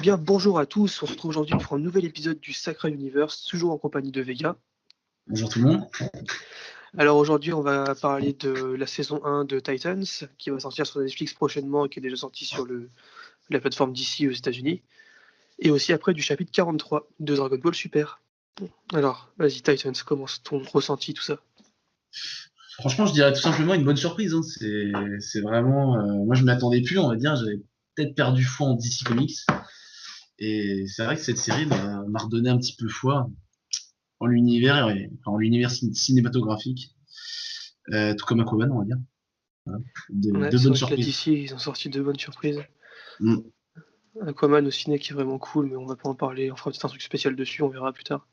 bien, bonjour à tous. On se retrouve aujourd'hui pour un nouvel épisode du Sacra Universe, toujours en compagnie de Vega. Bonjour tout le monde. Alors aujourd'hui, on va parler de la saison 1 de Titans, qui va sortir sur Netflix prochainement et qui est déjà sortie sur la plateforme DC aux États-Unis. Et aussi après du chapitre 43 de Dragon Ball Super. Alors, vas-y Titans, comment ton ressenti, tout ça? Franchement, je dirais tout simplement une bonne surprise. C'est vraiment. Moi, je ne m'attendais plus, on va dire. J'avais peut-être perdu foi en DC Comics. Et c'est vrai que cette série m'a redonné un petit peu foi en l'univers, en l'univers cinématographique. Tout comme Aquaman, on va dire. Voilà. Ouais, De c'est bonnes vrai que la surprises. DC, ils ont sorti de bonnes surprises. Mm. Aquaman au ciné qui est vraiment cool, mais on va pas en parler. On fera peut-être un truc spécial dessus, on verra plus tard.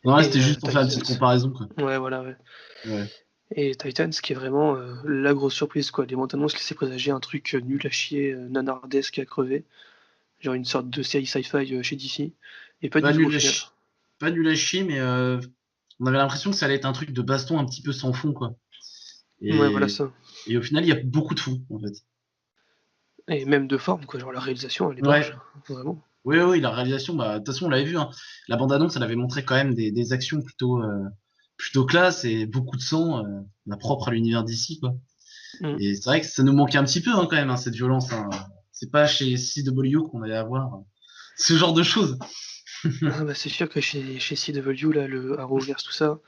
Non, là, Et c'était juste pour faire une petite Titans. comparaison, quoi. Ouais, voilà, ouais. Ouais. Et Titans, qui est vraiment la grosse surprise, quoi. Les bandes annonces laissaient présager un truc nul à chier, nanardesque à crever. Genre une sorte de série sci-fi chez DC. Et pas Pas du tout au nul à final. chier, pas nul à chier, mais on avait l'impression que ça allait être un truc de baston un petit peu sans fond, quoi. Ouais, voilà Et, ça. et au final, il y a beaucoup de fond, en fait. Et même de forme, quoi. Genre la réalisation, elle est barge. Ouais. Vraiment. Oui, oui, la réalisation, bah, de toute façon, on l'avait vu, hein. La bande-annonce, elle avait montré quand même des actions plutôt classe et beaucoup de sang, bah, propre à l'univers d'ici, quoi. Mm. Et c'est vrai que ça nous manquait un petit peu, hein, quand même, hein, cette violence, hein. C'est pas chez CW qu'on allait avoir ce genre de choses. Ah bah c'est sûr que chez CW, là, le Arrowverse, tout ça,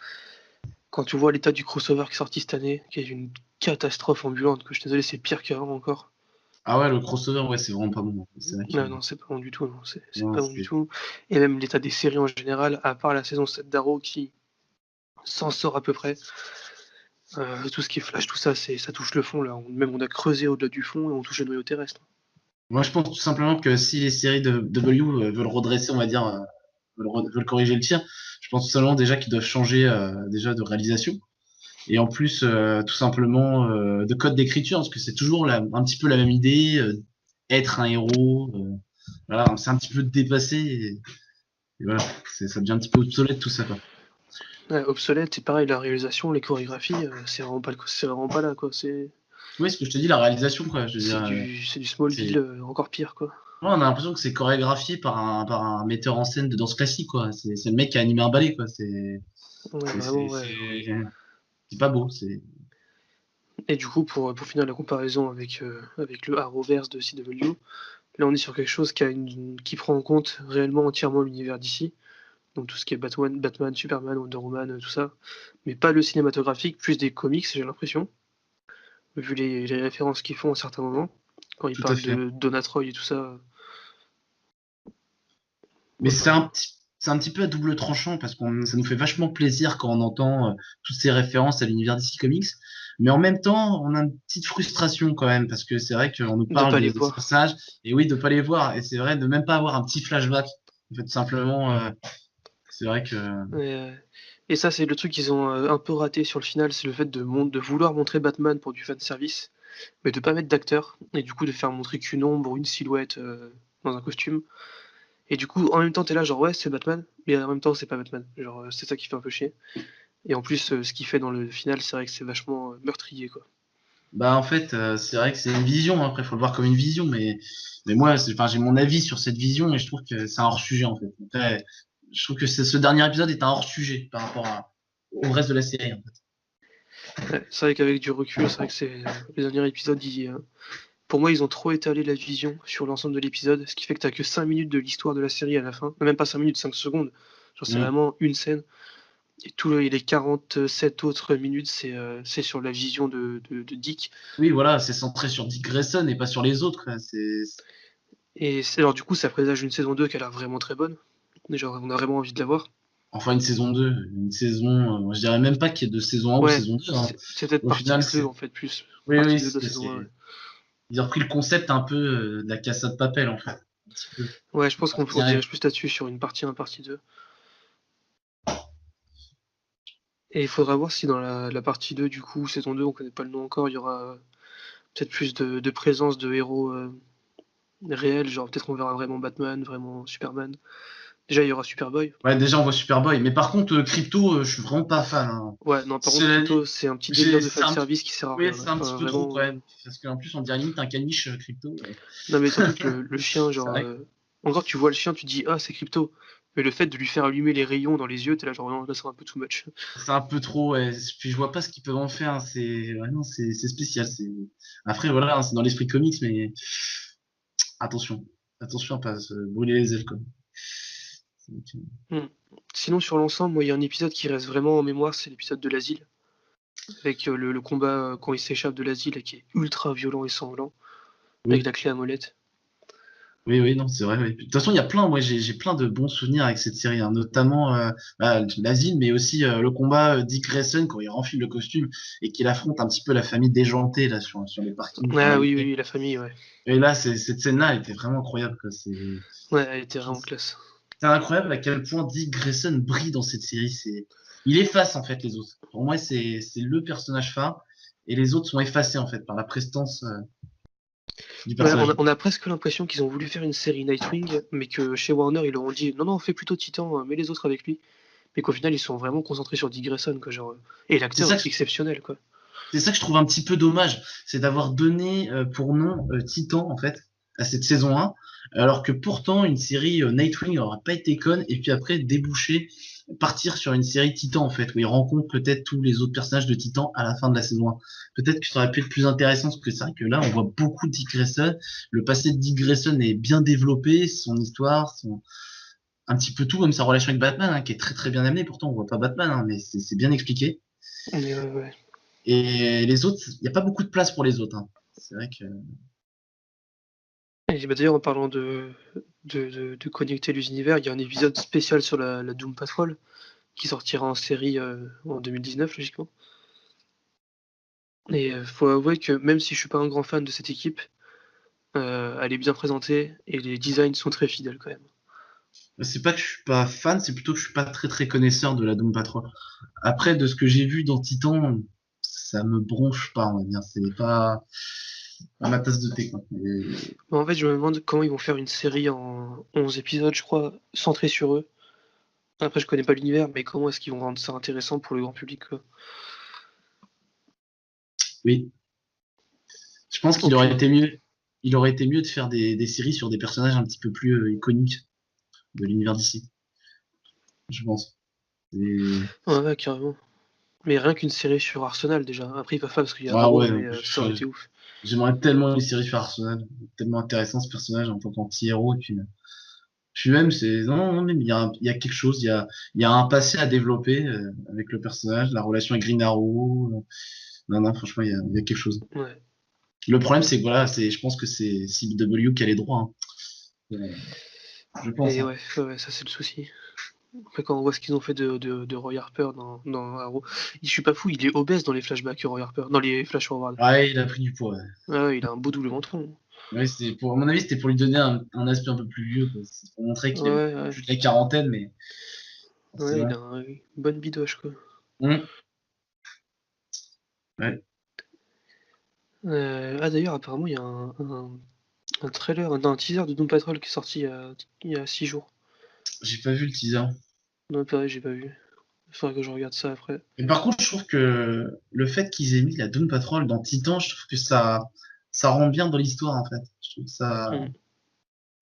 quand tu vois l'état du crossover qui est sorti cette année, qui est une catastrophe ambulante, que je suis désolé, c'est pire qu'avant encore. Ah ouais, le crossover, ouais, c'est vraiment pas bon. C'est vrai que, Non, non, c'est pas bon du tout, non, c'est non, pas bon du tout. Et même l'état des séries en général, à part la saison 7 d'Arrow qui s'en sort à peu près. Tout ce qui est flash, tout ça, ça touche le fond là. Même on a creusé au-delà du fond et on touche le noyau terrestre. moi, je pense tout simplement que si les séries de W veulent redresser, on va dire, veulent corriger le tir, je pense tout simplement déjà qu'ils doivent changer déjà de réalisation. Et en plus, tout simplement, de code d'écriture, parce que c'est toujours un petit peu la même idée, être un héros, voilà, c'est un petit peu dépassé, et voilà, ça devient un petit peu obsolète tout ça, quoi. Ouais, obsolète, c'est pareil, la réalisation, les chorégraphies, c'est vraiment pas là quoi. Oui, ce que je te dis, la réalisation, quoi, je veux dire, C'est du Smallville c'est, encore pire quoi. ouais, on a l'impression que c'est chorégraphié par un metteur en scène de danse classique, quoi. C'est le mec qui a animé un ballet, quoi. Ouais, C'est, vraiment, c'est, ouais. c'est, c'est pas beau, Et du coup, pour finir la comparaison avec le Arrowverse de CW, là on est sur quelque chose qui prend en compte réellement entièrement l'univers d'ici. Donc tout ce qui est Batman, Superman, Wonder Woman, tout ça. Mais pas le cinématographique, plus des comics, j'ai l'impression. Vu les références qu'ils font à certains moments, quand ils tout à parlent fait. de Donna Troy et tout ça. Mais Enfin, c'est un petit peu à double tranchant parce ça nous fait vachement plaisir quand on entend toutes ces références à l'univers DC Comics. Mais en même temps, on a une petite frustration quand même parce que c'est vrai qu'on nous de parle pas les de ces voir. personnages et oui, de pas les voir. Et c'est vrai de même pas avoir un petit flashback. En fait, tout simplement, c'est vrai que Et ça, c'est le truc qu'ils ont un peu raté sur le final, c'est le fait de vouloir montrer Batman pour du fanservice, mais de pas mettre d'acteur, et du coup de faire montrer qu'une ombre ou une silhouette dans un costume. Et du coup, en même temps, t'es là, genre ouais, c'est Batman, mais en même temps, c'est pas Batman. Genre, c'est ça qui fait un peu chier. Et en plus, ce qu'il fait dans le final, c'est vrai que c'est vachement meurtrier, quoi. bah en fait, c'est vrai que c'est une vision. Après, faut le voir comme une vision, mais moi, enfin, j'ai mon avis sur cette vision et je trouve que c'est un hors sujet en fait. Après, je trouve que ce dernier épisode est un hors sujet par rapport au reste de la série, en fait. Ouais, c'est vrai qu'avec du recul, c'est vrai que les derniers épisodes, pour moi, ils ont trop étalé la vision sur l'ensemble de l'épisode, ce qui fait que t'as que 5 minutes de l'histoire de la série à la fin. Même pas 5 minutes, 5 secondes. Genre, c'est Mm. vraiment une scène. Et les 47 autres minutes, c'est sur la vision de Dick. Oui, voilà, c'est centré sur Dick Grayson et pas sur les autres, quoi. Et alors, du coup, ça présage une saison 2 qui a l'air vraiment très bonne. Genre, on a vraiment envie de la voir. Enfin, une saison 2, une saison, je dirais même pas qu'il y ait de saison 1 ou Ouais, saison 2, hein. c'est peut-être Au partie final, 2 en fait, plus. oui, Partie oui, 2 de la saison 1. Ouais, ils ont repris le concept un peu de la Casa de Papel, en fait. Un petit peu. ouais, je pense On qu'on dirait. dirige plus là-dessus sur une partie 1, partie 2. Et il faudra voir si dans la partie 2, du coup, saison 2, on connaît pas le nom encore, il y aura peut-être plus de présence de héros réels. Genre, peut-être qu'on verra vraiment Batman, vraiment Superman. Déjà, il y aura Superboy. Ouais, déjà, on voit Superboy. Mais par contre, Crypto, je suis vraiment pas fan, hein. Ouais, non, par contre, Cela dit, Crypto, c'est un petit délire de c'est un, fanservice qui sert à ouais, rien, c'est là. un petit Enfin, peu trop vraiment. quand même. Parce qu'en plus, on dirait limite un caniche Crypto. Non, mais surtout que le chien, C'est genre. vrai. Encore, tu vois le chien, tu te dis, ah, c'est Crypto. Mais le fait de lui faire allumer les rayons dans les yeux, t'es là, genre, non, là, c'est un peu too much. C'est un peu trop, ouais. Puis je vois pas ce qu'ils peuvent en faire, hein. Ouais, non, c'est spécial. Après, voilà, hein, c'est dans l'esprit comics, mais attention. Attention à pas se brûler les ailes, quoi. Hmm. Sinon, sur l'ensemble, moi, il y a un épisode qui reste vraiment en mémoire, c'est l'épisode de l'asile. Avec le combat quand il s'échappe de l'asile et qui est ultra violent et sanglant. Avec Oui. la clé à molette. Oui, oui, non, c'est vrai. Oui. De toute façon, il y a plein, moi, j'ai plein de bons souvenirs avec cette série, hein, notamment l'asile, mais aussi le combat Dick Grayson quand il renfile le costume et qu'il affronte un petit peu la famille déjantée là sur les parkings pendant Ah les oui, oui, fêtes. oui, la famille, ouais. Et là, cette scène-là, elle était vraiment incroyable, quoi. Ouais, elle était vraiment classe. C'est incroyable à quel point Dick Grayson brille dans cette série. Il efface en fait les autres. Pour moi, c'est le personnage phare et les autres sont effacés en fait par la prestance du Ouais, personnage. on a presque l'impression qu'ils ont voulu faire une série Nightwing, mais que chez Warner, ils leur ont dit non, non, on fait plutôt Titan, mets les autres avec lui. Mais qu'au final, ils sont vraiment concentrés sur Dick Grayson, quoi. Genre, et C'est l'acteur ça est que exceptionnel, quoi. C'est ça que je trouve un petit peu dommage, c'est d'avoir donné pour nom Titan en fait à cette saison 1, alors que pourtant une série Nightwing n'aurait pas été conne et puis après déboucher, partir sur une série Titan en fait, où il rencontre peut-être tous les autres personnages de Titan à la fin de la saison 1. Peut-être que ça aurait pu être plus intéressant parce que c'est vrai que là on voit beaucoup de Dick Grayson, le passé de Dick Grayson est bien développé, son histoire, un petit peu tout, même sa relation avec Batman hein, qui est très très bien amenée, pourtant on voit pas Batman hein, mais c'est bien expliqué. Mais ouais, ouais. Et les autres, il n'y a pas beaucoup de place pour les autres, hein. C'est vrai que. Et bah, d'ailleurs, en parlant de connecter les univers, il y a un épisode spécial sur la Doom Patrol qui sortira en série en 2019, logiquement. Et faut avouer que même si je suis pas un grand fan de cette équipe, elle est bien présentée et les designs sont très fidèles quand même. C'est pas que je suis pas fan, c'est plutôt que je suis pas très très connaisseur de la Doom Patrol. Après, de ce que j'ai vu dans Titan, ça me bronche pas, on va dire. C'est pas ma tasse de thé, quoi. Mais en fait, je me demande comment ils vont faire une série en 11 épisodes, je crois, centrée sur eux. Après, je connais pas l'univers, mais comment est-ce qu'ils vont rendre ça intéressant pour le grand public, quoi. Oui. Je pense qu'il aurait Aucune été idée. mieux. Il aurait été mieux de faire des séries sur des personnages un petit peu plus iconiques de l'univers d'ici, je pense. Ouais, ouais, carrément. Mais rien qu'une série sur Arsenal déjà. Après, ils peuvent pas parce qu'il y a Ah Arrow, ouais, mais ça aurait été ouf. j'aimerais tellement une série sur Arsenal, tellement intéressant ce personnage en tant qu'anti-héros, et puis même, non, non, mais il y a quelque chose, il y a un passé à développer avec le personnage, la relation avec Green Arrow. Non, non, franchement, il y a quelque chose. Ouais. Le problème, c'est que voilà, je pense que c'est CW qui a les droits, hein. Je pense, Et hein. ouais, ouais, ouais, ça c'est le souci. Après, quand on voit ce qu'ils ont fait de Roy Harper dans Arrow, je suis pas fou, il est obèse dans les flashbacks, Roy Harper, dans les flash forward. Ouais, il a pris du poids. Ouais. Ah ouais, il a un beau double menton. Ouais, à mon avis, c'était pour lui donner un aspect un peu plus vieux, quoi. C'est pour montrer qu'il avait Ouais, ouais, plus de la quarantaine, mais c'est ouais, vrai. il a une bonne bidoche, quoi. Hum, ouais. Ah d'ailleurs, apparemment, il y a un trailer, un teaser de Doom Patrol qui est sorti il y a 6 jours. J'ai pas vu le teaser. Non, pareil, j'ai pas vu. Il faudrait que je regarde ça après. Mais par contre, je trouve que le fait qu'ils aient mis la Doom Patrol dans Titan, je trouve que ça rend bien dans l'histoire, en fait. Je trouve ça. Hmm.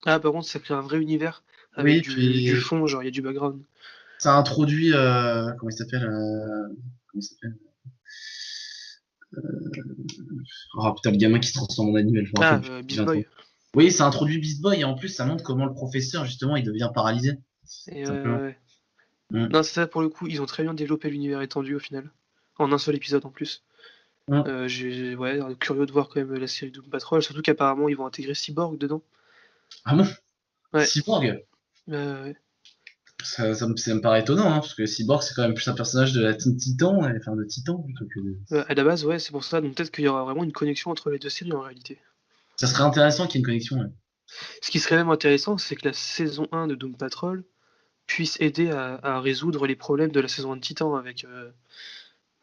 Ah, par contre, ça crée un vrai univers avec Oui, du puis fond, genre il y a du background. ça introduit. Comment il s'appelle comment il s'appelle Oh putain, le gamin qui se transforme en animal, je me rappelle Ah, plus. Beast Boy. Oui, ça introduit Beast Boy et en plus, ça montre comment le professeur, justement, il devient paralysé. Et Simplement. ouais. Mm. Non, c'est ça, pour le coup, ils ont très bien développé l'univers étendu au final. En un seul épisode en plus. Mm. Ouais, curieux de voir quand même la série Doom Patrol, surtout qu'apparemment ils vont intégrer Cyborg dedans. Ah bon? Ouais. Cyborg? Ouais. Ça me paraît étonnant, hein, parce que Cyborg, c'est quand même plus un personnage de la Teen Titan, enfin de Titan, plutôt que À la base, ouais, c'est pour ça, donc peut-être qu'il y aura vraiment une connexion entre les deux séries en réalité. Ça serait intéressant qu'il y ait une connexion, ouais. Ce qui serait même intéressant, c'est que la saison 1 de Doom Patrol puisse aider à résoudre les problèmes de la saison 1 de Titan avec.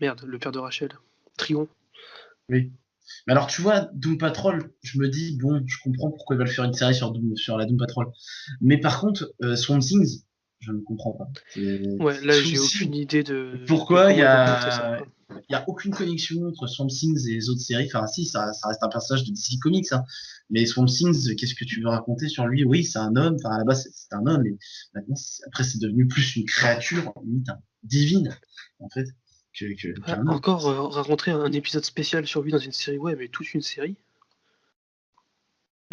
Merde, le père de Rachel. Trigon. Oui. Mais alors, tu vois, Doom Patrol, je me dis, bon, je comprends pourquoi ils veulent faire une série sur la Doom Patrol. Mais par contre, Swamp Things, Je ne comprends pas. Ouais, là, j'ai aucune idée de Pourquoi comment ils vont connecter ça, quoi. il y a aucune connexion entre Swamp Thing et les autres séries. Enfin, si, ça reste un personnage de DC Comics, hein. Mais Swamp Thing, qu'est-ce que tu veux raconter sur lui? Oui, c'est un homme. Enfin, à la base, c'est un homme. Et maintenant, après, c'est devenu plus une créature, limite, divine, en fait, Ah, qu'un homme. encore rentrer un épisode spécial sur lui dans une série, ouais, mais toute une série?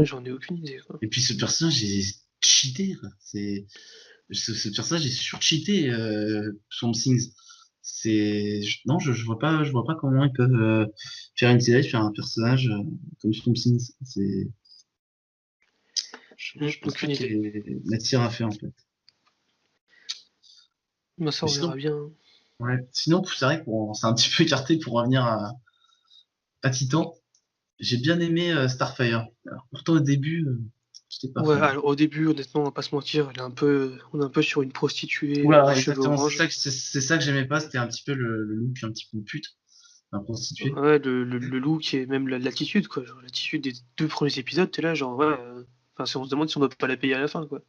J'en ai aucune idée, quoi. Et puis, ce personnage est cheaté, quoi. Ce personnage est surcheaté, Swamp Thing. Non, je vois pas comment ils peuvent faire une série sur un personnage comme Swamp Thing. Je pense pas Aucune qu'il idée. y ait matière à faire, en fait. Bah, ça, Mais on verra sinon, bien. ouais. Sinon, c'est vrai qu'on s'est un petit peu écarté pour revenir à Titan. J'ai bien aimé Starfire. Alors, pourtant, au début, j'étais pas Ouais, fan. alors, au début, honnêtement, on va pas se mentir, on est un peu sur une prostituée aux Oula, cheveux exactement, orange. c'est ça que j'aimais pas, c'était un petit peu le look un petit peu pute, un prostitué. Ouais, le look et même l'attitude, quoi. Genre, l'attitude des 2 premiers épisodes, t'es là, genre, ouais, enfin, si on se demande si on doit pas la payer à la fin, quoi.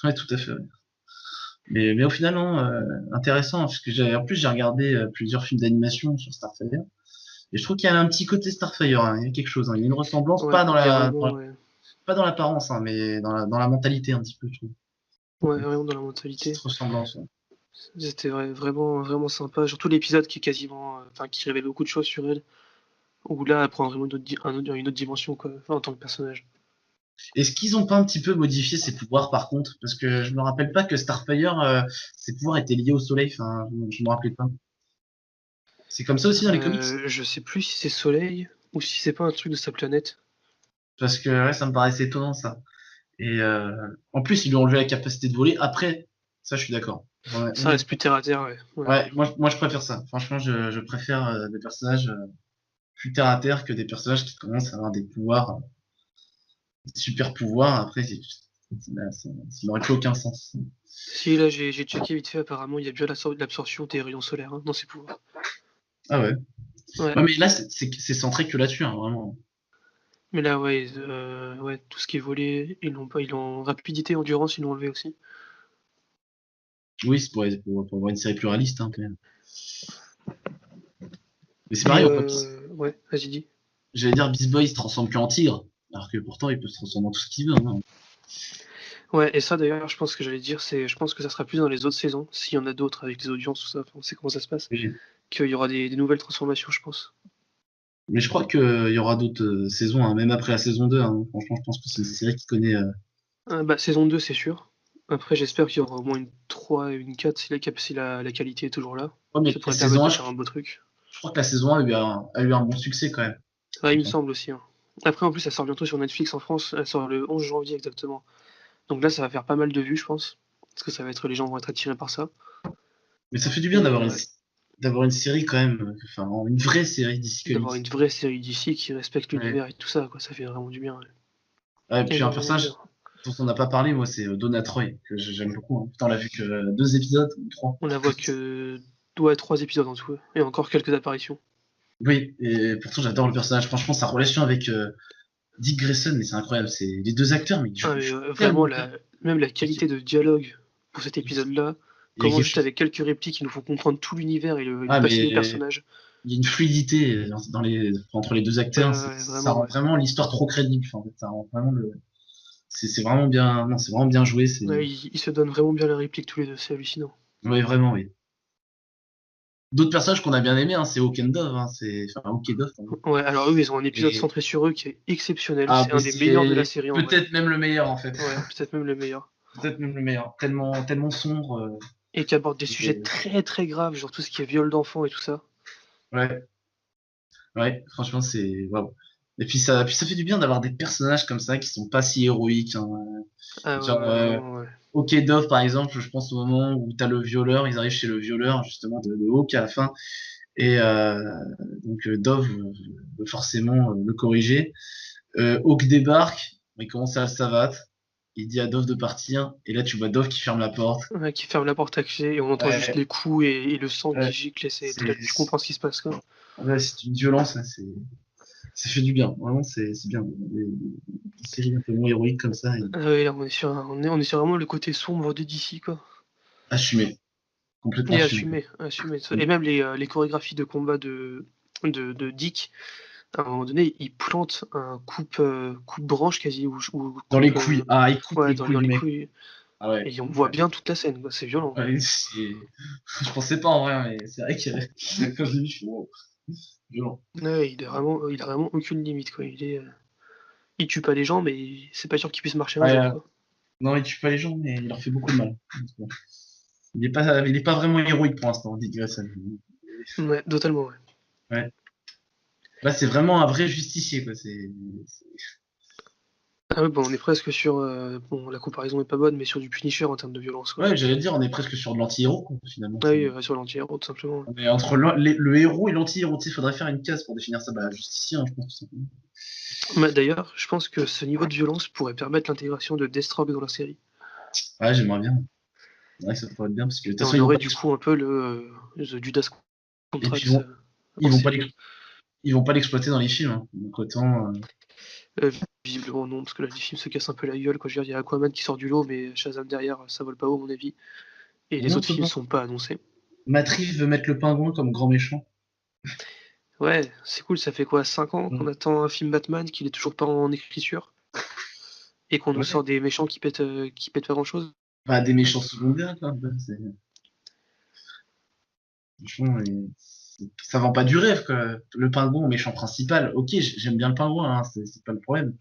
Ouais, tout à fait. Ouais. Mais au final, non, intéressant, parce que en plus, j'ai regardé plusieurs films d'animation sur Starfire, et je trouve qu'il y a un petit côté Starfire, hein, il y a quelque chose, hein, il y a une ressemblance, Ouais, il y a vraiment, ouais. pas dans l'apparence, hein, mais dans la mentalité un petit peu, je trouve. Ouais, vraiment dans la Petite mentalité. ressemblance. Ouais. C'était vraiment, vraiment sympa. Surtout l'épisode qui est quasiment, enfin, qui révèle beaucoup de choses sur elle. Où là, elle prend vraiment une autre dimension, quoi, enfin, en tant que personnage. Est-ce qu'ils ont pas un petit peu modifié ses pouvoirs par contre? Parce que je me rappelle pas que Starfire, ses pouvoirs étaient liés au soleil, enfin, je me rappelais pas. C'est comme ça aussi dans les comics? Je sais plus si c'est Soleil ou si c'est pas un truc de sa planète. Parce que ouais, ça me paraissait étonnant ça. Et en plus, ils lui ont enlevé la capacité de voler. Après, ça, je suis d'accord. Ouais, Ça reste plus terre à terre, ouais. Ouais. ouais, moi, je préfère ça. Franchement, je préfère des personnages plus terre à terre que des personnages qui commencent à avoir des pouvoirs, des super pouvoirs. Après, ça n'aurait plus aucun sens. Si, là, j'ai checké vite fait, apparemment, il y a bien l'absorption des rayons solaires, hein, dans ses pouvoirs. Ah ouais. Ouais. Ouais, mais là, c'est centré que là-dessus, hein, vraiment. Mais là, ouais, ouais, tout ce qui est volé, ils l'ont rapidité, endurance, ils l'ont enlevé aussi. Oui, c'est pour avoir une série plus réaliste, hein, quand même. Mais c'est Mais pareil, ouais, vas-y, dis. j'allais dire Beast Boy il se transforme qu'en tigre, alors que pourtant il peut se transformer en tout ce qu'il veut, hein. Ouais, et ça d'ailleurs, je pense que j'allais dire, je pense que ça sera plus dans les autres saisons, s'il y en a d'autres avec les audiences, tout ça, enfin, on sait comment ça se passe, Oui. qu'il y aura des nouvelles transformations, je pense. Mais je crois qu'il y aura d'autres saisons, hein, même après la saison 2. Hein. Franchement, je pense que c'est une série qui connaît. Bah, saison 2 c'est sûr. Après, j'espère qu'il y aura au moins une 3 et une 4 si la qualité est toujours là. Ouais, mais Ça la pourrait permettre saison de 1, faire un beau truc. je crois que la saison 1 a eu un bon succès quand même. Ouais, il me semble aussi, hein. Après, en plus, ça sort bientôt sur Netflix en France, elle sort le 11 janvier exactement. Donc là, ça va faire pas mal de vues, je pense. Parce que les gens vont être attirés par ça. Mais ça fait du bien Et d'avoir d'avoir une série quand même, enfin une vraie série DC d'avoir une Comics. vraie série d'ici qui respecte Ouais. l'univers et tout ça, quoi. Ça fait vraiment du bien, ouais. Ah, et puis un Énormément de personnage bien. dont on n'a pas parlé, moi, c'est Donna Troy, que j'aime beaucoup. Hein. Putain, on l'a vu que 2 épisodes, ou 3. On la voit que ouais, 3 épisodes en tout, et encore quelques apparitions. Oui, et pourtant j'adore le personnage. Franchement, sa relation avec Dick Grayson, mais c'est incroyable. C'est les deux acteurs, mais Ah, mais jouent vraiment, tellement bien. même la Et qualité de dialogue pour cet épisode-là, il y a comment quelque juste chose. avec quelques répliques, ils nous font comprendre tout l'univers et le Ah, passé des mais personnages. il y a une fluidité entre les deux acteurs. Ouais, Ça vraiment, rend ouais. vraiment l'histoire trop crédible. En fait. Ça rend vraiment c'est vraiment bien. Non, c'est vraiment bien joué. Ouais, ils se donnent vraiment bien la réplique tous les deux, c'est hallucinant. Oui, vraiment, oui. D'autres personnages qu'on a bien aimés, hein, c'est Hawk and Dove. Hein, enfin, Hawk et Dove, pardon. Ouais, alors eux, ils ont un épisode Et centré sur eux qui est exceptionnel. ah, C'est mais un des meilleurs de la c'est série en vrai. peut-être même le meilleur en fait. Ouais, peut-être même le meilleur. Peut-être même le meilleur. Tellement sombre. Et qui aborde des sujets Et- très très graves, genre tout ce qui est viol d'enfants et tout ça. Ouais. Ouais, franchement, c'est waouh. Et puis ça fait du bien d'avoir des personnages comme ça qui sont pas si héroïques, hein. Ah ouais, Genre, ouais, vraiment, ouais. Ok Dove, par exemple, je pense au moment où t'as le violeur, ils arrivent chez le violeur, justement, de Hawk à la fin. Et donc, Dove veut forcément le corriger. Hawk débarque, il commence à la savate. Il dit à Dove de partir. Et là, tu vois Dove qui ferme la porte. Ouais, qui ferme la porte à clé et on entend juste Ouais, les coups et le sang qui ouais, gicle et c'est tu comprends ce qui se passe, quoi. ouais, c'est une violence, hein, Ça fait du bien, vraiment, c'est bien. Des séries un peu moins héroïques comme ça, et Ah ouais, là, on est sur vraiment le côté sombre de DC, quoi. assumé, complètement Et assumé. assumé. Mm. Et même les chorégraphies de combat de Dick, à un moment donné, il plante un coupe-branche quasi, ou Dans les coupe, couilles, ah, il coupe ouais, les dans, couilles dans du les mec. couilles. Ah ouais, Et on voit ouais. bien toute la scène, quoi. C'est violent. Ouais, je pensais pas en vrai, mais c'est vrai que quand je l'ai vu, je suis wow, violent. Ouais, il a vraiment aucune limite, quoi. Il tue pas les gens, mais c'est pas sûr qu'il puisse marcher un Ouais, jour, quoi. non, il tue pas les gens, mais il leur fait beaucoup de mal. Il est pas vraiment héroïque pour l'instant, Dick Grayson. Ouais, totalement, ouais. Ouais. Là, c'est vraiment un vrai justicier, quoi. Ah ouais, bon, on est presque sur, bon, la comparaison est pas bonne, mais sur du Punisher en termes de violence, quoi. Ouais, j'allais dire, on est presque sur de l'anti-héros, quoi, finalement. Ah oui, sur l'anti-héros, tout simplement. On est entre le héros et l'anti-héros. Tu sais, faudrait faire une case pour définir ça. Bah, justicier, hein, je pense, tout simplement. Ouais, d'ailleurs, je pense que ce niveau de violence pourrait permettre l'intégration de Deathstroke dans la série. Ouais, j'aimerais bien. Ouais, ça pourrait être bien, parce que de toute Et façon, on aurait du coup un peu le Judas et puis Contract ils en vont pas série. ils vont pas l'exploiter dans les films, hein. Donc autant, Euh, Visiblement non, parce que là, les films se cassent un peu la gueule. Quoi. Je veux dire, il y a Aquaman qui sort du lot, mais Shazam derrière, ça vole pas haut, à mon avis. Et les non, autres peut films pas. sont pas annoncés. Matt Reeves veut mettre le pingouin comme grand méchant. Ouais, c'est cool, ça fait quoi, 5 ans qu'on Mm. attend un film Batman, qu'il est toujours pas en écriture, et qu'on nous Ouais. sort des méchants qui pètent pas grand chose. Pas des méchants secondaires, quoi. Franchement, ça vend pas du rêve, quoi. Le pingouin, méchant principal. Ok, j'aime bien le pingouin, hein, c'est pas le problème.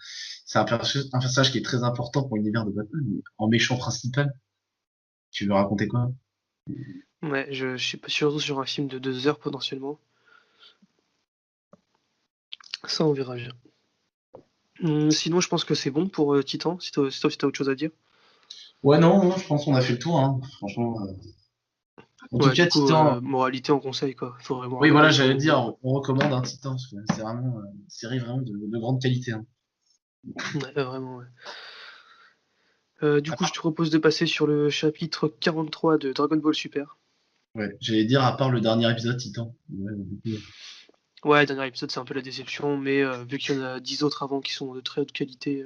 C'est un personnage qui est très important pour l'univers de Batman. Mais en méchant principal, tu veux raconter quoi? Ouais, je suis pas surtout sur un film de 2 heures potentiellement. Ça, on verra bien. Sinon, je pense que c'est bon pour Titan, si t'as autre chose à dire. Ouais, non, non, je pense qu'on a fait le tour, hein. Franchement. En tout Ouais, cas, du coup, Titan. moralité en conseil, quoi. Faut vraiment Oui, regarder voilà, sur j'allais longue durée. dire, on recommande un Titan, parce que c'est vraiment une série vraiment de grande qualité, hein. Ouais, vraiment, ouais. Du À coup, je part- te propose de passer sur le chapitre 43 de Dragon Ball Super. Ouais, j'allais dire, à part le dernier épisode, Titan. Ouais, du coup, Ouais, dernier épisode, c'est un peu la déception, mais vu qu'il y en a 10 autres avant qui sont de très haute qualité.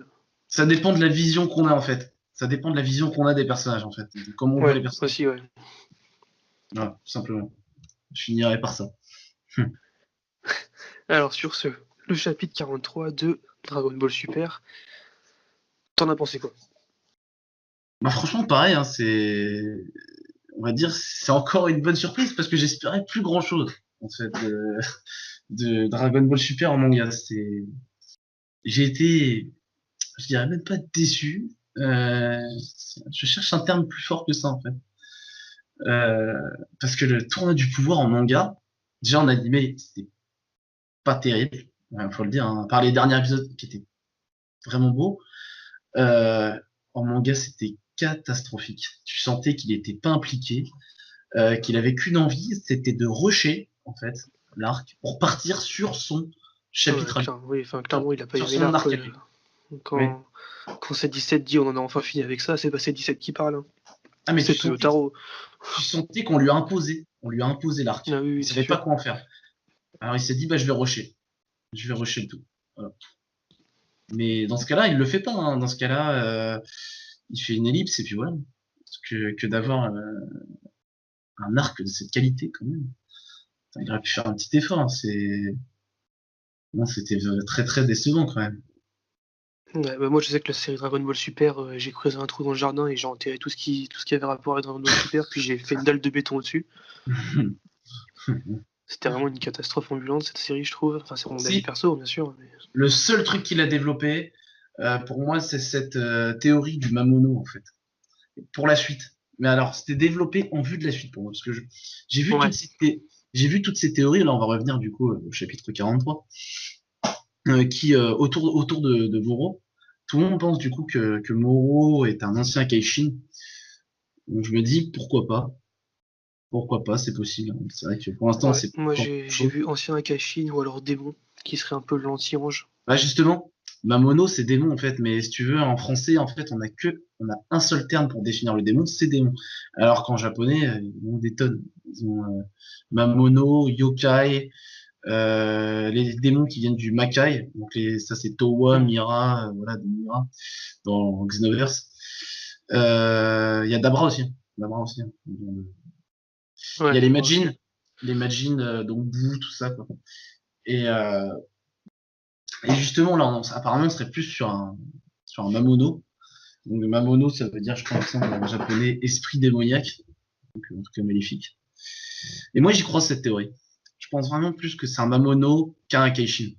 ça dépend de la vision qu'on a, en fait. Ça dépend de la vision qu'on a des personnages, en fait. De comment on voit les Ouais, personnages. aussi, ouais. Voilà, tout simplement. Je finirai par ça. Alors, sur ce, le chapitre 43 de Dragon Ball Super, t'en as pensé quoi? Bah, franchement, pareil, hein, on va dire, c'est encore une bonne surprise parce que j'espérais plus grand chose, en fait, de Dragon Ball Super en manga. J'ai été, je dirais même pas déçu. Euh, je cherche un terme plus fort que ça, en fait. Euh, parce que le tournoi du pouvoir en manga, déjà en animé, c'était pas terrible, faut le dire, hein, à part les derniers épisodes qui étaient vraiment beaux. En manga, c'était catastrophique. Tu sentais qu'il était pas impliqué, qu'il avait qu'une envie, c'était de rusher, en fait, l'arc, pour partir sur son Ouais, chapitre à lui, oui, enfin, clairement, il a pas sur aimé son l'arc. arc à lui. Oui. Quand c'est 17 dit on en a enfin fini avec ça, c'est pas 17 qui parle. Hein. Ah, mais C'est Toyotaro. tu sentais on lui a imposé Ah l'arc. oui, Il oui, c'est savait pas sûr. quoi en faire. Alors il s'est dit, bah, je vais rusher le tout. Voilà. Mais dans ce cas-là, il le fait pas, hein. Dans ce cas-là, il fait une ellipse et puis voilà. Parce que d'avoir un arc de cette qualité, quand même. Enfin, il aurait pu faire un petit effort, hein. Non, c'était très très décevant quand même. Ouais, bah moi, je sais que la série Dragon Ball Super, j'ai creusé un trou dans le jardin et j'ai enterré tout ce qui avait rapport avec Dragon Ball Super, puis j'ai fait une dalle de béton au-dessus. C'était vraiment une catastrophe ambulante, cette série, je trouve. Enfin, c'est mon avis Si, perso, bien sûr. Mais... le seul truc qu'il a développé, pour moi, c'est cette théorie du Mamono, en fait. Pour la suite. Mais alors, c'était développé en vue de la suite pour moi. Parce que j'ai vu Ouais, j'ai vu toutes ces théories, là on va revenir du coup au chapitre 43, qui autour de Moro, tout le monde pense du coup que Moro est un ancien Kaishin. Donc je me dis pourquoi pas, c'est possible, hein. C'est vrai que pour l'instant ouais. c'est pas Moi, encore j'ai chaud. vu Ancien Akashin ou alors Démon, qui serait un peu l'anti-ange. Bah justement, Mamono c'est démon en fait, mais si tu veux en français en fait on a un seul terme pour définir le démon, c'est démon. Alors qu'en japonais ils ont des tonnes. Ils ont Mamono, Yokai, Les démons qui viennent du Makai, donc ça c'est Towa, Mm. Mira, voilà, des Mira dans Xenoverse. Il y a Dabra aussi. Dabra aussi. Il y Ouais, a d'abord aussi. Les Majin, donc Boo, tout ça, quoi. Et, euh, et justement, là, apparemment, on serait plus sur un Mamono. Donc, Mamono, ça veut dire, je crois, en japonais, esprit démoniaque. Donc, en tout cas, maléfique. Et moi, j'y crois, cette théorie. Je pense vraiment plus que c'est un Mamono qu'un Akeishin.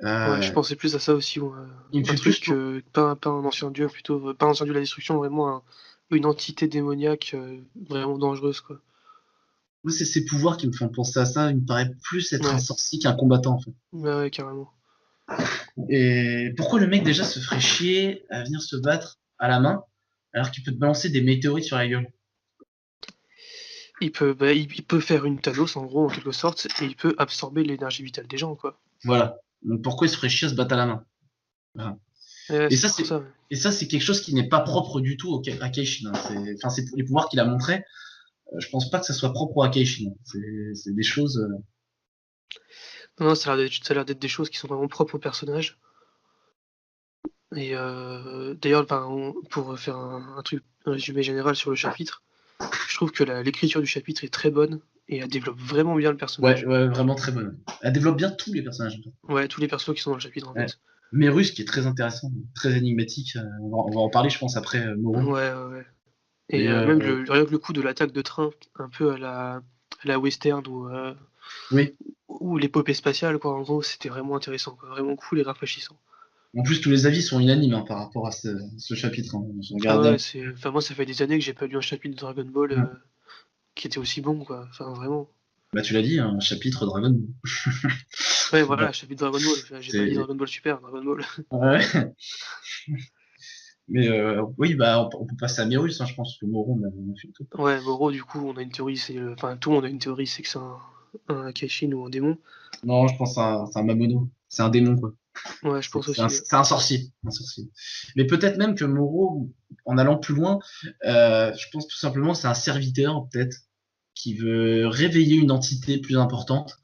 Ouais, je Euh, pensais plus à ça aussi. Ouais. il me Un fait plus. truc, pas un ancien dieu, plutôt. Pas un ancien dieu de la destruction, vraiment une entité démoniaque vraiment dangereuse, quoi. Moi, c'est ses pouvoirs qui me font penser à ça. Il me paraît plus être un Ouais, sorcier qu'un combattant, en fait. ouais, carrément. Et pourquoi le mec, déjà, se ferait chier à venir se battre à la main, alors qu'il peut te balancer des météorites sur la gueule? Il peut faire une Thanos, en gros, en quelque sorte, et il peut absorber l'énergie vitale des gens, quoi. Voilà. Donc pourquoi il se ferait chier à se battre à la main? Voilà. Ouais, Et c'est ça, pour c'est ça. Ouais. et ça, c'est quelque chose qui n'est pas propre du tout à Keishin, hein. Enfin, c'est les pouvoirs qu'il a montrés. Je pense pas que ça soit propre à Keishin. C'est des choses. Non, ça a l'air d'être des choses qui sont vraiment propres au personnage. Et d'ailleurs, pour faire un résumé général sur le chapitre, je trouve que l'écriture du chapitre est très bonne et elle développe vraiment bien le Ouais, personnage. ouais, vraiment très bonne. Elle développe bien tous les personnages, en fait. Ouais, tous les persos qui sont dans le chapitre, en Ouais. fait. Merus, qui est très intéressant, très énigmatique. On va en parler, je pense, après Moro. Ouais, ouais, ouais. Et Mais même rien que le coup de l'attaque de train, un peu à la western oui. ou l'épopée spatiale, quoi. En gros, c'était vraiment intéressant, quoi. Vraiment cool et rafraîchissant. En plus, tous les avis sont unanimes, hein, par rapport à ce chapitre, hein. Je Ah regardais. ouais, enfin, moi, ça fait des années que j'ai pas lu un chapitre de Dragon Ball qui était aussi bon, quoi. Enfin, vraiment. Bah, tu l'as dit, un chapitre Dragon. Ouais, Bah, voilà, chapitre Dragon Ball. Enfin, j'ai pas dit c'est Dragon Ball Super, Dragon Ball. ouais. Mais oui, bah, on peut passer à Mérus, hein, je pense que Moro, on a fait le tour. Ouais, Moro, du coup, on a une théorie, enfin, tout le monde a une théorie, c'est que c'est un Akeishin ou un démon. Non, je pense que c'est un Mamono. C'est un démon, quoi. Ouais, je pense C'est un, aussi. c'est un sorcier. Un sorcier. Mais peut-être même que Moro, en allant plus loin, je pense tout simplement que c'est un serviteur, peut-être, qui veut réveiller une entité plus importante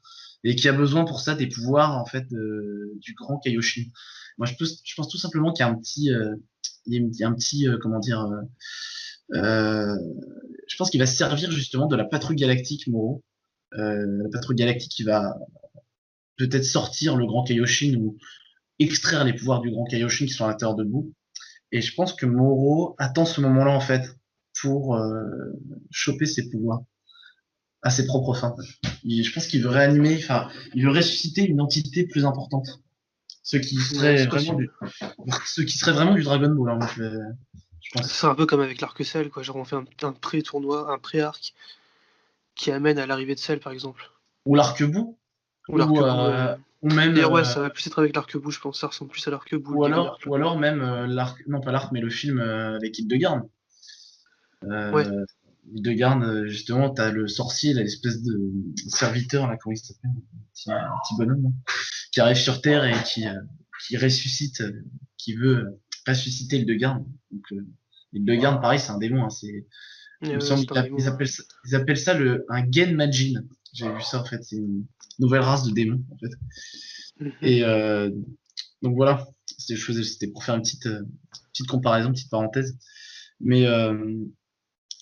et qui a besoin pour ça des pouvoirs, en fait, du grand Kaioshin. Moi, je pense tout simplement qu'il y a un petit, il y a un petit, comment dire, euh, je pense qu'il va se servir justement de la patrouille galactique, Moro. La patrouille galactique qui va peut-être sortir le grand Kaioshin ou extraire les pouvoirs du grand Kaioshin qui sont à l'intérieur de Boo. Et je pense que Moro attend ce moment-là, en fait, pour choper ses pouvoirs à ses propres fins. Je pense qu'il veut réanimer, enfin, il veut ressusciter une entité plus importante. Ce qui Ouais, serait c'est vraiment possible. du, ce qui serait vraiment du Dragon Ball, hein, moi, je Ce pense. serait un peu comme avec l'arc Cell, quoi. Genre, on fait un pré-tournoi, un pré-arc qui amène à l'arrivée de Cell, par exemple. Ou l'arc-bout, Ou l'arc-bout. ou même, D'ailleurs, ouais, ça va plus être avec l'arc-bout, je pense. Ça ressemble plus à l'arc-bout, le début d'arc, là. ou alors même l'arc, non pas l'arc, mais le film avec Hildegarde. Ouais, Euh, Hildegarde, justement, t'as le sorcier, là, l'espèce de serviteur, là, comment il s'appelle, un petit bonhomme, là, qui arrive sur Terre et qui ressuscite, qui veut ressusciter Hildegarde. Donc, Hildegarde, pareil, c'est un démon, hein, il me ouais, semble c'est un démon. Ouais. ils appellent ça un Gen Majin. J'ai vu ça, en fait, c'est une nouvelle race de démons, en fait. Mhm. Et donc voilà, c'était pour faire une petite comparaison, petite parenthèse. Mais, euh,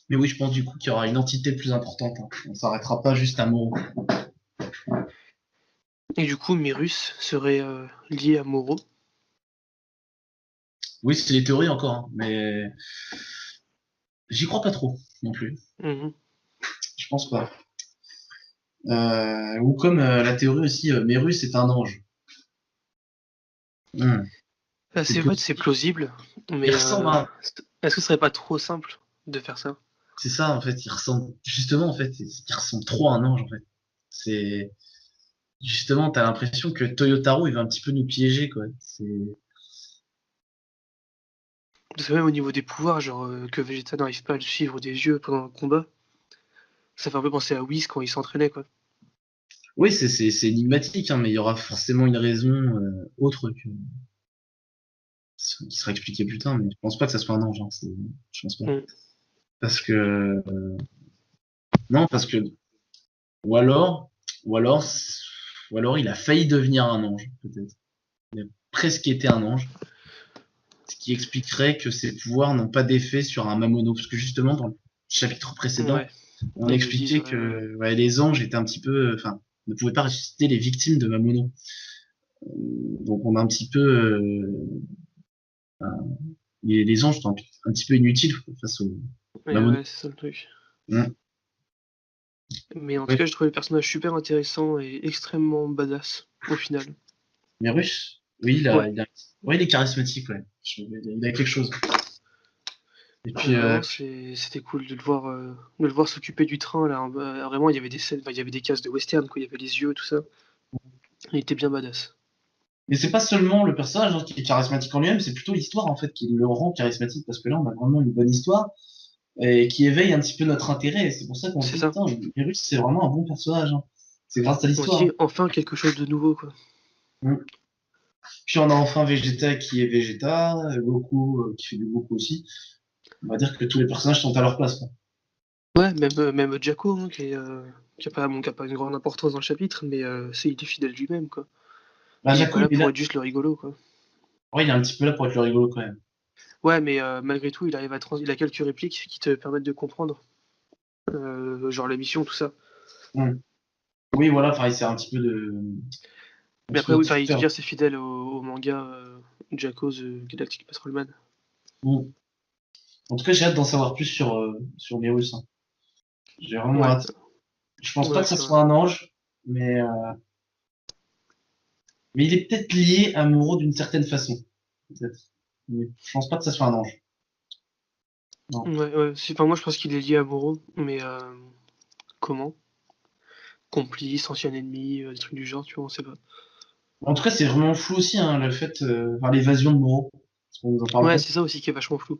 mais oui, je pense du coup qu'il y aura une entité plus importante, hein. On s'arrêtera pas juste à Moro. Et du coup, Myrus serait lié à Moro. Oui, c'est les théories encore, hein, mais j'y crois pas trop non plus. Mhm. Je pense pas. Ou comme la théorie aussi, Mérus est un ange. Hmm. C'est C'est vrai, c'est plausible, il mais ressemble à, est-ce que ce serait pas trop simple de faire ça? c'est ça en fait, il ressemble justement en fait, il ressemble trop à un ange en fait. C'est justement, t'as l'impression que Toyotaro il va un petit peu nous piéger quoi. Parce que même au niveau des pouvoirs, genre que Vegeta n'arrive pas à le suivre des yeux pendant un combat, ça fait un peu penser à Whis quand il s'entraînait, quoi. Oui, c'est énigmatique, hein, mais il y aura forcément une raison autre qui sera expliquée plus tard, mais je pense pas que ça soit un ange, hein, je pense pas. Mm. Parce que non, parce que ou alors, ou alors, Ou alors il a failli devenir un ange, peut-être. Il a presque été un ange. Ce qui expliquerait que ses pouvoirs n'ont pas d'effet sur un Mamono. Parce que justement, dans le chapitre précédent, Ouais, on ils le disent, expliquait que les anges étaient un petit peu, enfin, ne pouvaient pas ressusciter les victimes de Mamono. Donc on a un petit peu, les anges sont un petit peu inutiles face au Mamono. Ouais, c'est ça le truc. Mm. Mais en tout Ouais. cas, je trouvais le personnage super intéressant et extrêmement badass, au final. Mais Rush, oui, Ouais, ouais, il est charismatique, ouais. Il a quelque chose. Et puis, vraiment, c'était cool de le voir s'occuper du train, là. Vraiment, il y avait des scènes, enfin, il y avait des cases de western, quoi. Il y avait les yeux, tout ça. Il était bien badass. mais c'est pas seulement le personnage qui est charismatique en lui-même, c'est plutôt l'histoire en fait qui le rend charismatique parce que là on a vraiment une bonne histoire et qui éveille un petit peu notre intérêt. Et c'est pour ça qu'on se C'est dit ça. putain, Virus c'est vraiment un bon personnage, hein. C'est grâce à On se l'histoire, dit, hein. enfin, quelque chose de nouveau, quoi. Mm. Puis on a enfin Vegeta qui est Vegeta, Goku qui fait du Goku aussi. On va dire que tous les personnages sont à leur place, quoi. Ouais, même Jacko, hein, qui a pas une grande importance dans le chapitre, mais il est fidèle lui-même, quoi. Bah, Il est pas Jakku, là il est pour là. être juste le rigolo, quoi. Ouais, il est un petit peu là pour être le rigolo quand même. Ouais, mais malgré tout, il a quelques répliques qui te permettent de comprendre, genre la mission, tout ça. Mm. Oui, voilà, enfin, il sert un petit peu de, un Mais petit après, peu oui, enfin, je veux d'interrupteur. dire, c'est fidèle au manga Jacko The Galactic Patrolman. Mm. En tout cas, j'ai hâte d'en savoir plus sur Virus, hein. J'ai vraiment Ouais, hâte. Je pense pas ouais, que ça c'est vrai. soit un ange, mais il est peut-être lié à Moro d'une certaine façon. Peut-être. Mais je pense pas que ça soit un ange. Non. Ouais, ouais. Enfin, moi, je pense qu'il est lié à Moro, mais comment? Complice, ancien ennemi, des trucs du genre, tu vois, on sait pas. En tout cas, c'est vraiment flou aussi, hein, le fait, enfin, l'évasion de Moro. Est-ce qu'on nous en Ouais, parlerait? c'est ça aussi qui est vachement flou.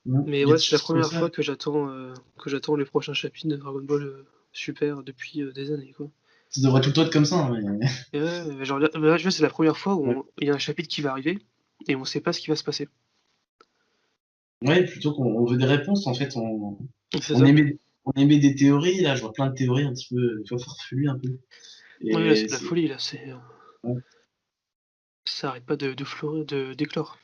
Mais Il y a ouais, des c'est la choses comme première ça. fois que j'attends les prochains chapitres de Dragon Ball Super depuis des années, quoi. Ça devrait tout être comme ça, hein, mais... Et ouais, mais genre là, tu vois, c'est la première fois où Ouais. il y a un chapitre qui va arriver et on sait pas ce qui va se passer. Ouais, plutôt qu'on veut des réponses, en fait, C'est on ça. émet, on émet des théories, là, je vois plein de théories un petit peu, tu vois, farfelues un peu. Oui, là, Et c'est de la c'est, folie, là. ouais. Ça arrête pas d'éclore.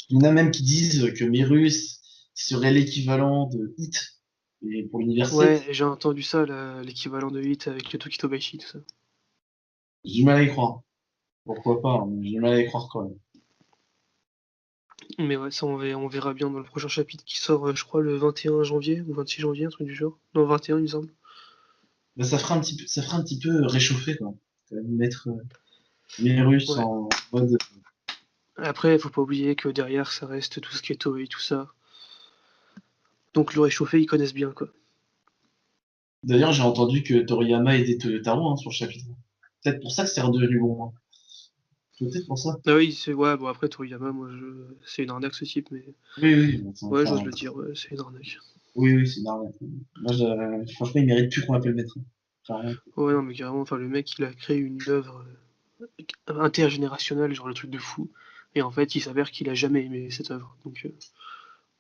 Il y en a même qui disent que Mérus serait l'équivalent de Hit et pour l'univers 7. Ouais, j'ai entendu ça, là, l'équivalent de Hit avec le Tokito Baishi, tout ça. J'ai du mal à y croire. Pourquoi pas, hein, mais j'ai du mal à y croire quand même. Mais ouais, ça, on verra bien dans le prochain chapitre qui sort, je crois, le 21 janvier ou 26 janvier, un truc du genre. Non, 21, il me semble. Bah, ça fera un petit peu réchauffer, quoi. Quand même mettre Mérus Ouais. en mode. Après, faut pas oublier que derrière, ça reste tout ce qui est Toei, tout ça. Donc le réchauffé, ils connaissent bien, quoi. D'ailleurs, j'ai entendu que Toriyama aidait Toyotaro, hein, sur le chapitre. Peut-être pour ça que c'est redevenu bon, hein. Peut-être pour ça. Ah oui, ouais, bon après, Toriyama, c'est une arnaque ce type, mais Oui, oui, bon, ouais, j'ose enfin, le dire, ouais, c'est une arnaque. oui, oui, c'est normal. Moi, franchement, il mérite plus qu'on l'appelle maître, hein. Carrément. Ouais, non, mais carrément, enfin, le mec, il a créé une œuvre intergénérationnelle, genre le truc de fou. Et en fait, il s'avère qu'il a jamais aimé cette œuvre. Donc,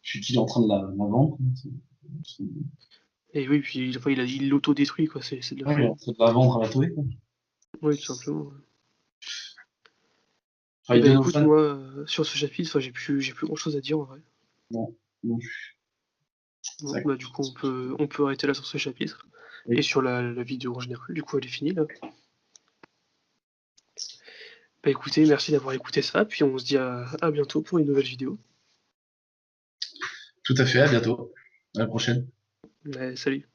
Je suis en train de la vendre, quoi. C'est- et oui, puis enfin, il l'autodétruit, quoi, c'est de la Ouais, il est folie. en train de la vendre à la Toei, quoi. Oui, tout simplement. Ouais. Enfin, Et il ben donne aux écoute, fans. moi, sur ce chapitre, enfin, j'ai plus grand chose à dire en vrai. Non, non, Bon, ça bah du coup, on peut arrêter là sur ce chapitre. Et oui, sur la vidéo en général, du coup, elle est finie là. Bah écoutez, merci d'avoir écouté ça, puis on se dit à bientôt pour une nouvelle vidéo. tout à fait, à bientôt. À la prochaine. Ouais, salut.